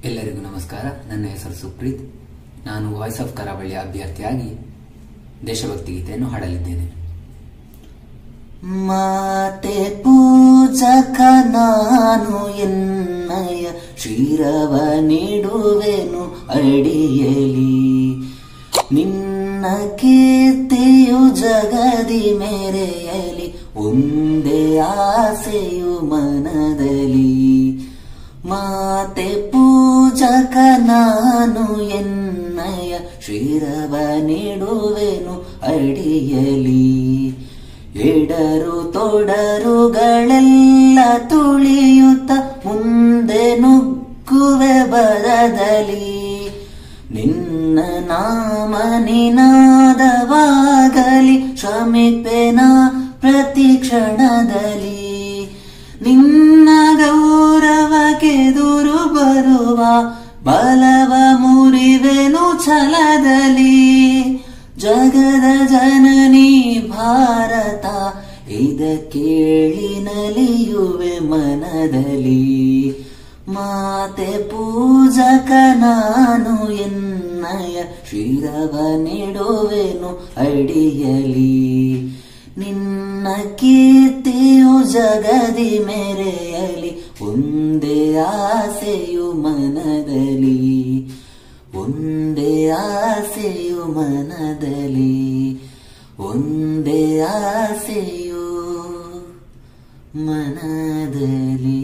ಎಲ್ಲರಿಗೂ ನಮಸ್ಕಾರ. ನನ್ನ ಹೆಸರು ಸುಪ್ರೀತ್. ನಾನು ವಾಯ್ಸ್ ಆಫ್ ಕರಾವಳಿಯ ಅಭ್ಯರ್ಥಿಯಾಗಿ ದೇಶಭಕ್ತಿ ಗೀತೆಯನ್ನು ಹಾಡಲಿದ್ದೇನೆ. ಮಾತೆ ಪೂಜಕ ನಾನು ಎನ್ನಯ ಶಿರವ ನೀಡುವೆನು ಅಡಿಯಲಿ, ನಿನ್ನ ಕೀರ್ತಿಯು ಜಗದಿ ಮೆರೆಯಲಿ, ಒಂದೇ ಆಸೆಯು ಮನದಲ್ಲಿ. ಮಾತೆ ಪೂಜಕ ನಾನು ಎನ್ನಯ ಶಿರವ ನೀಡುವೆನು ಅಡಿಯಲಿ, ಎಡರು ತೊಡರುಗಳೆಲ್ಲ ತುಳಿಯುತ್ತ ಮುಂದೆ ನುಗ್ಗುವೆ ಬರದಲ್ಲಿ, ನಿನ್ನ ನಾಮ ನಿನಾದವಾಗಲಿ ಶ್ರಮಿಪೆನ ಪ್ರತಿ ಕ್ಷಣದಲ್ಲಿ. ನಿನ್ನ ಗೌರವಕ್ಕೆದುರು ಬರುವ ಬಲವ ಮುರಿವೆನು ಛಲದಲ್ಲಿ, ಜಗದ ಜನನಿ ಭಾರತ ಇದ ಕೇಳಿ ನಲಿಯುವೆ ಮನದಲ್ಲಿ. ಮಾತೆ ಪೂಜಕ ನಾನು ಎನ್ನಯ ಶಿರವ ನೀಡುವೆನು ಅಡಿಯಲಿ, ನಿನ್ನ ಕೀರ್ತಿಯು ಜಗದಿ ಮೆರೆಯಲಿ, ಒಂದೇ ಆಸೆಯು ಮನದಲ್ಲಿ, ಒಂದೇ ಆಸೆಯು ಮನದಲ್ಲಿ, ಒಂದೇ ಆಸೆಯು ಮನದಲ್ಲಿ.